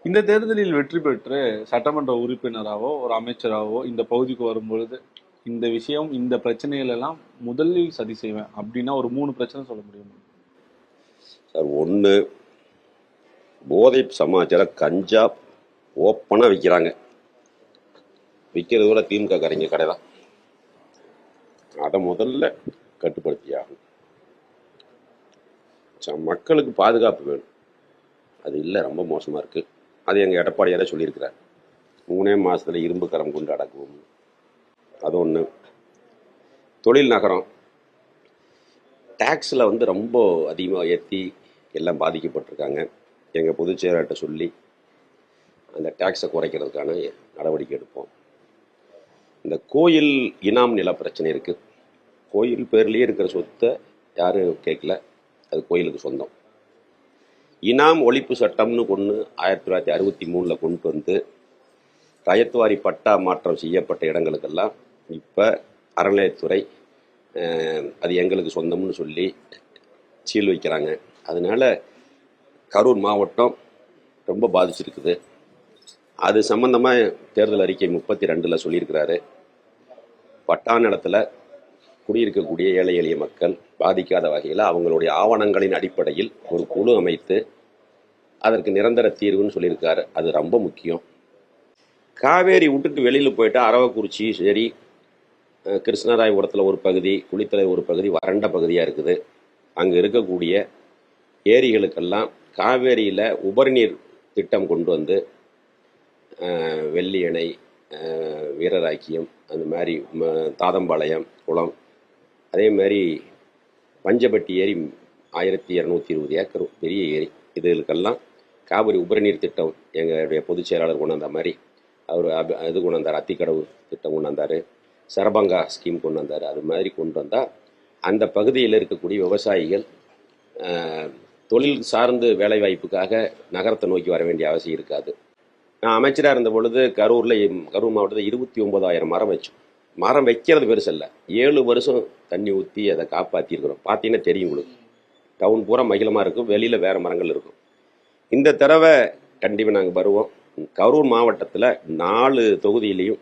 இந்த தேர்தலில் வெற்றி பெற்று சட்டமன்ற உறுப்பினராவோ ஒரு அமைச்சராவோ இந்த பகுதிக்கு வரும்பொழுது இந்த விஷயம் இந்த பிரச்சனைகள் எல்லாம் முதலில் சரி செய்வேன் அப்படின்னா ஒரு 3 பிரச்சனை சொல்ல முடியும் சார்? ஒன்று, போதை சமாச்சாரம் கஞ்சா ஓப்பனாக விற்கிறாங்க. விற்கிறது கூட திமுக காரங்க கடை தான். அதை முதல்ல கட்டுப்படுத்தி ஆகணும். மக்களுக்கு பாதுகாப்பு வேணும். அது இல்லை, ரொம்ப மோசமாக இருக்குது. அது எங்கள் எடப்பாடியாரே சொல்லியிருக்கிறார். 3 மாதத்தில் இரும்பு கரம் கொண்டு அடக்குவோம். அது ஒன்று. தொழில் நகரம் டேக்ஸில் ரொம்ப அதிகமாக ஏற்றி எல்லாம் பாதிக்கப்பட்டிருக்காங்க. எங்கள் பொதுச் செயலாளர்கிட்ட சொல்லி அந்த டேக்ஸை குறைக்கிறதுக்கான நடவடிக்கை எடுப்போம். இந்த கோயில் இனாம் நில பிரச்சனை இருக்குது. கோயில் பேர்லேயே இருக்கிற சொத்தை யாரும் கேட்கல, அது கோயிலுக்கு சொந்தம். இனாம் ஒழிப்பு சட்டம்னு கொண்டு 1963 கொண்டு வந்து ரயத்வாரி பட்டா மாற்றம் செய்யப்பட்ட இடங்களுக்கெல்லாம் இப்போ அறநிலையத்துறை அது எங்களுக்கு சொந்தம்னு சொல்லி சீல் வைக்கிறாங்க. அதனால கரூர் மாவட்டம் ரொம்ப பாதிச்சிருக்குது. அது சம்பந்தமாக தேர்தல் அறிக்கை 32 சொல்லியிருக்கிறாரு. பட்டா நிலத்தில் குடியிருக்கக்கூடிய ஏழை எளிய மக்கள் பாதிக்காத வகையில் அவங்களுடைய ஆவணங்களின் அடிப்படையில் ஒரு குழு அமைத்து அதற்கு நிரந்தர தீர்வுன்னு சொல்லியிருக்காரு. அது ரொம்ப முக்கியம். காவேரி விட்டுட்டு வெளியில் போயிட்டு அரவக்குறிச்சி சரி, கிருஷ்ணராயபுரத்தில் ஒரு பகுதி, குளித்தலை ஒரு பகுதி வறண்ட பகுதியாக இருக்குது. அங்கே இருக்கக்கூடிய ஏரிகளுக்கெல்லாம் காவேரியில் உபரிநீர் திட்டம் கொண்டு வந்து வெள்ளி அணை, வீரராக்கியம், அந்த மாதிரி தாதம்பாளையம் குளம், அதே மாதிரி பஞ்சப்பட்டி ஏரி 1220 ஏக்கர் பெரிய ஏரி, இதுகளுக்கெல்லாம் காவிரி உபரிநீர் திட்டம் எங்களுடைய பொதுச் செயலாளர் கொண்டு வந்த மாதிரி அவர் இது கொண்டு வந்தார். அத்திக்கடவு திட்டம் கொண்டு வந்தார். சரபங்கா ஸ்கீம் கொண்டு வந்தார். அது மாதிரி கொண்டு வந்தால் அந்த பகுதியில் இருக்கக்கூடிய விவசாயிகள் தொழில் சார்ந்து வேலைவாய்ப்புக்காக நகரத்தை நோக்கி வர வேண்டிய அவசியம் இருக்காது. நான் அமைச்சராக இருந்த பொழுது கரூர் மாவட்டத்தில் 29,000 மரம் வச்சோம். மரம் வைக்கிறது பெருசு இல்லை, 7 வருஷம் தண்ணி ஊற்றி அதை காப்பாற்றிருக்கிறோம். பார்த்தீங்கன்னா தெரியும் உங்களுக்கு. டவுன் பூரா மகிழமாக இருக்கும், வெளியில் வேறு மரங்கள் இருக்கும். இந்த தடவை கண்டிப்பாக நாங்கள் வருவோம். கரூர் மாவட்டத்தில் 4 தொகுதியிலையும்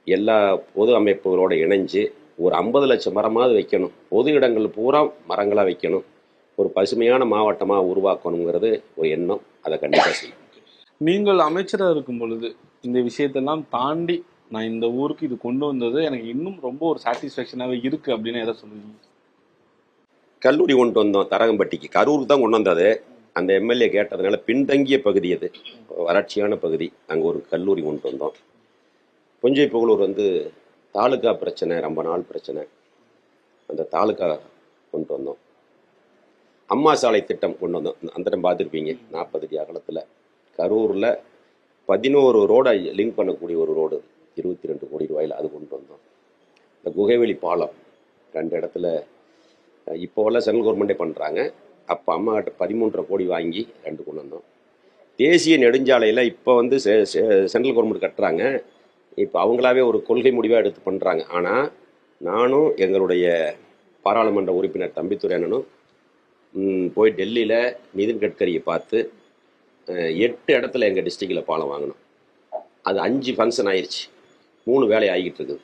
எல்லா பொது அமைப்புகளோடு இணைஞ்சு ஒரு 50 லட்சம் மரமாவது வைக்கணும். பொது இடங்கள் பூரா மரங்களாக வைக்கணும். ஒரு பசுமையான மாவட்டமாக உருவாக்கணுங்கிறது ஒரு எண்ணம். அதை கண்டிப்பாக செய்யும். நீங்கள் அமைச்சராக இருக்கும் பொழுது இந்த விஷயத்தெல்லாம் தாண்டி நான் இந்த ஊருக்கு இது கொண்டு வந்தது எனக்கு இன்னும் ரொம்ப ஒரு சாட்டிஸ்ஃபேக்ஷனாகவே இருக்குது அப்படின்னு எதை சொல்லுவீங்க? கல்லூரி கொண்டு வந்தோம் தரகம்பட்டிக்கு. கரூருக்கு தான் கொண்டு வந்தது. அந்த எம்எல்ஏ கேட்டதுனால பின்தங்கிய பகுதி, அது வறட்சியான பகுதி, அங்கே ஒரு கல்லூரி கொண்டு வந்தோம். புஞ்சை புகழூர் தாலுக்கா பிரச்சனை, ரொம்ப நாள் பிரச்சனை. அந்த தாலுக்கா கொண்டு வந்தோம். அம்மா சாலை திட்டம் கொண்டு வந்தோம். அந்த டைம் பார்த்துருப்பீங்க, 40 அடி அகலத்தில் கரூரில் 11 ரோடை லிங்க் பண்ணக்கூடிய ஒரு ரோடு 22 கோடி ரூபாயில் அது கொண்டு வந்தோம். இந்த குகைவெளி பாலம் 2 இடத்துல இப்போல்லாம் சென்ட்ரல் கவர்மெண்ட்டே பண்ணுறாங்க. அப்போ அம்மா கிட்ட 13.5 கோடி வாங்கி 2 கொண்டு வந்தோம். தேசிய நெடுஞ்சாலையில் இப்போ சென்ட்ரல் கவர்மெண்ட் கட்டுறாங்க. இப்போ அவங்களாவே ஒரு கொள்கை முடிவாக எடுத்து பண்ணுறாங்க. ஆனால் நானும் எங்களுடைய பாராளுமன்ற உறுப்பினர் தம்பித்துரை அண்ணனும் போய் டெல்லியில் நிதின் கட்கரியை பார்த்து 8 இடத்துல எங்கள் டிஸ்ட்ரிக்டில் பாலம் வாங்கினோம். அது 5 ஃபங்க்ஷன் ஆயிடுச்சு, 3 வேலை ஆகிக்கிட்டு இருக்குது.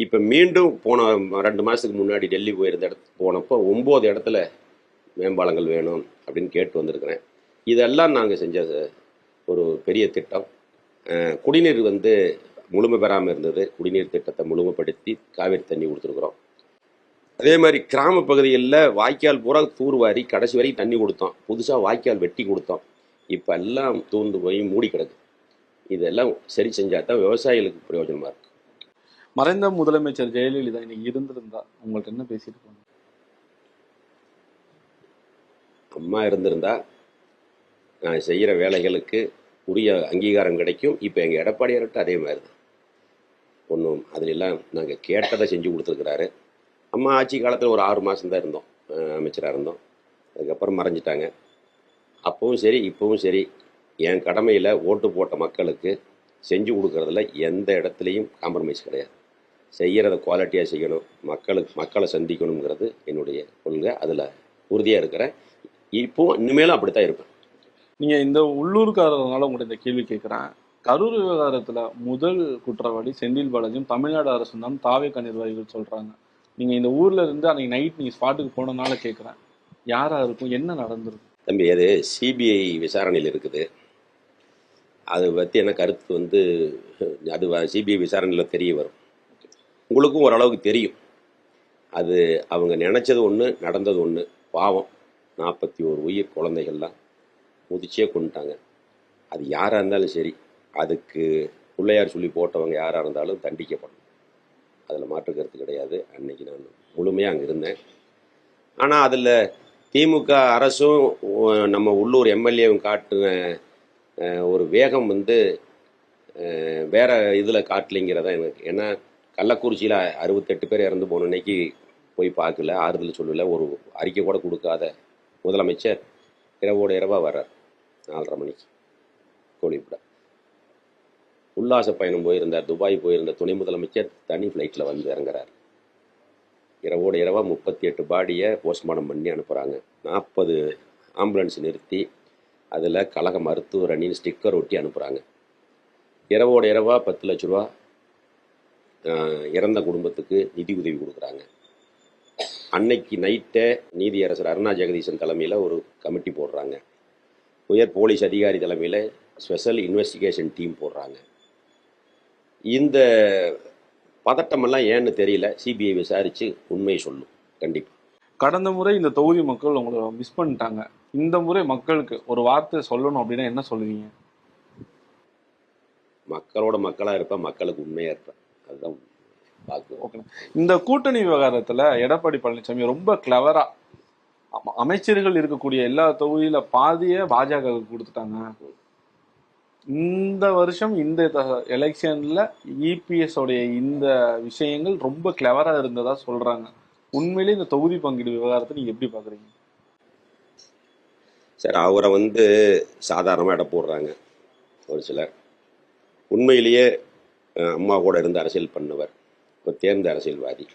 இப்போ மீண்டும் போன 2 மாதத்துக்கு முன்னாடி டெல்லி போயிருந்த போனப்போ 9 இடத்துல மேம்பாலங்கள் வேணும் அப்படின்னு கேட்டு வந்திருக்கிறேன். இதெல்லாம் நாங்கள் செஞ்ச ஒரு பெரிய திட்டம். குடிநீர் முழுமை பெறாமல் இருந்தது. குடிநீர் திட்டத்தை முழுமைப்படுத்தி காவேரி தண்ணி கொடுத்துருக்குறோம். அதே மாதிரி கிராம பகுதிகளில் வாய்க்கால் பூரா தூர்வாரி கடைசி வரைக்கும் தண்ணி கொடுத்தோம். புதுசாக வாய்க்கால் வெட்டி கொடுத்தோம். இப்போ எல்லாம் தூந்து போய் மூடி கிடக்கு. இதெல்லாம் சரி செஞ்சால் தான் விவசாயிகளுக்கு பிரயோஜனமாக இருக்கும். மறைந்த முதலமைச்சர் ஜெயலலிதா இன்னைக்கு இருந்திருந்தா உங்கள்கிட்ட என்ன பேசிட்டு போங்க? அம்மா இருந்திருந்தா நான் செய்கிற வேலைகளுக்கு உரிய அங்கீகாரம் கிடைக்கும். இப்போ எங்கள் எடப்பாடியார்கிட்ட அதே மாதிரி தான். ஒன்றும் அதிலெல்லாம் நாங்கள் கேட்டதை செஞ்சு கொடுத்துருக்குறாரு. அம்மா ஆட்சி காலத்தில் ஒரு 6 மாதம் தான் இருந்தோம், அமைச்சராக இருந்தோம். அதுக்கப்புறம் மறைஞ்சிட்டாங்க. அப்பவும் சரி இப்போவும் சரி என் கடமையில் ஓட்டு போட்ட மக்களுக்கு செஞ்சு கொடுக்கறதுல எந்த இடத்துலையும் காம்ப்ரமைஸ் கிடையாது. செய்கிறத குவாலிட்டியாக செய்யணும், மக்களை சந்திக்கணுங்கிறது என்னுடைய கொள்கை. அதில் உறுதியாக இருக்கிறேன். இப்போது இனிமேலும் அப்படி தான் இருப்பேன். நீங்க இந்த உள்ளூர்காரனால உங்கள்ட்ட இந்த கேள்வி கேட்கிறேன். கரூர் விவகாரத்துல முதல் குற்றவாளி செந்தில் பாலாஜியும் தமிழ்நாடு அரசும் தான் தாவேகா நிர்வாகிகள் சொல்றாங்க. நீங்க இந்த ஊர்ல இருந்து அன்னைக்கு நைட் நீங்க ஸ்பாட்டுக்கு போனனால கேட்கிறேன். யாரா இருக்கும், என்ன நடந்திருக்கும்? தம்பி, அது சிபிஐ விசாரணையில் இருக்குது. அதை பற்றி என்ன கருத்து வந்து அது சிபிஐ விசாரணையில் தெரிய வரும். உங்களுக்கும் ஓரளவுக்கு தெரியும். அது அவங்க நினச்சது ஒன்று, நடந்தது ஒன்று. பாவம், 41 உயிர் குழந்தைகள்லாம் முதிச்சே கொண்டுட்டாங்க. அது யாராக இருந்தாலும் சரி, அதுக்கு பிள்ளையார் சொல்லி போட்டவங்க யாராக இருந்தாலும் தண்டிக்கப்படும். அதில் மாற்று கருத்து கிடையாது. அன்னைக்கு நான் முழுமையாக அங்கே இருந்தேன். ஆனால் அதில் திமுக அரசும் நம்ம உள்ளூர் எம்எல்ஏவும் காட்டின ஒரு வேகம் வந்து வேற இதில் காட்டலைங்கிறதா எனக்கு. ஏன்னா கள்ளக்குறிச்சியில் 68 பேர் இறந்து போன அன்னைக்கு போய் பார்க்கல, ஆறுதல் சொல்லல, ஒரு அறிக்கை கூட கொடுக்காத முதலமைச்சர் இரவோட இரவாக வர்றார் 4:30 மணிக்கு கோழிப்பட. உல்லாச பயணம் போயிருந்தார், துபாய் போயிருந்த துணை முதலமைச்சர் தனி ஃப்ளைட்டில் வந்து இறங்குறார். இரவோட இரவாக 38 பாடியை போஸ்ட்மார்ட்டம் பண்ணி அனுப்புகிறாங்க. 40 ஆம்புலன்ஸ் நிறுத்தி அதில் கழக மருத்துவர் அணின்னு ஸ்டிக்கர் ஒட்டி அனுப்புகிறாங்க. இரவோட இரவாக 10 லட்ச ரூபா இறந்த குடும்பத்துக்கு நிதி உதவி கொடுக்குறாங்க. அன்னைக்கு நைட்டே நீதியரசர் அருணா ஜெகதீசன் தலைமையில் ஒரு கமிட்டி போடுறாங்க. உயர் போலீஸ் அதிகாரி தலைமையில் ஸ்பெஷல் இன்வெஸ்டிகேஷன் டீம் போடுறாங்க. இந்த பதட்டமெல்லாம் ஏன்னு தெரியல. சிபிஐ விசாரித்து உண்மையை சொல்லும் கண்டிப்பாக. கடந்த முறை இந்த தொகுதி மக்கள் உங்களை மிஸ் பண்ணிட்டாங்க. இந்த முறை மக்களுக்கு ஒரு வார்த்தை சொல்லணும் அப்படின்னா என்ன சொல்லுவீங்க? மக்களோட மக்களாக இருப்பேன், மக்களுக்கு உண்மையாக இருப்பேன். அதுதான் பார்க்குவோம். ஓகே. இந்த கூட்டணி விவகாரத்துல எடப்பாடி பழனிசாமி ரொம்ப கிளவரா அமைச்சர்கள் இருக்கக்கூடிய எல்லா தொகுதியில பாதிய பாஜக கொடுத்துட்டாங்க. இந்த வருஷம் இந்த எலெக்ஷன்ல இபிஎஸ் உடைய இந்த விஷயங்கள் ரொம்ப கிளவரா இருந்ததா சொல்றாங்க. உண்மையிலே இந்த தொகுதி பங்கீடு விவகாரத்தை நீங்க எப்படி பாக்குறீங்க? சார், அவரை வந்து சாதாரணமாக இட போடுறாங்க ஒரு சிலர். உண்மையிலேயே அம்மா கூட இருந்து அரசியல் பண்ணவர், ஒரு தேர்ந்த அரசியல்வாதி.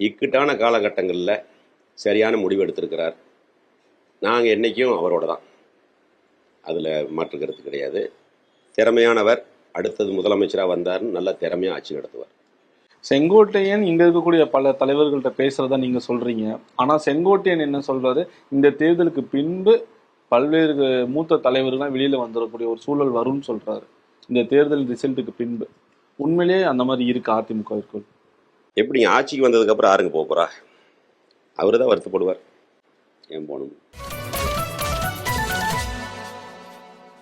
இக்கட்டான காலகட்டங்களில் சரியான முடிவு எடுத்திருக்கிறார். நாங்கள் என்றைக்கும் அவரோட தான், அதில் மாற்று கருத்து கிடையாது. திறமையானவர். அடுத்தது முதலமைச்சராக வந்தார்னு நல்ல திறமையாக ஆட்சி நடத்துவார். செங்கோட்டையன் இங்க இருக்கக்கூடிய பல தலைவர்கள்ட்ட பேசுறதா நீங்க சொல்றீங்க. ஆனா செங்கோட்டையன் என்ன சொல்றாரு, இந்த தேர்தலுக்கு பின்பு பல்வேறு மூத்த தலைவர்கள்லாம் வெளியில வந்துடக்கூடிய ஒரு சூழல் வரும்னு சொல்றாரு. இந்த தேர்தல் ரிசல்ட்டுக்கு பின்பு உண்மையிலேயே அந்த மாதிரி இருக்கு அதிமுகவிற்குள்? எப்படி ஆட்சிக்கு வந்ததுக்கப்புறம் யாருங்க போக போகிறா? அவர் தான் வருத்தப்படுவார். ஏன் போகணும்?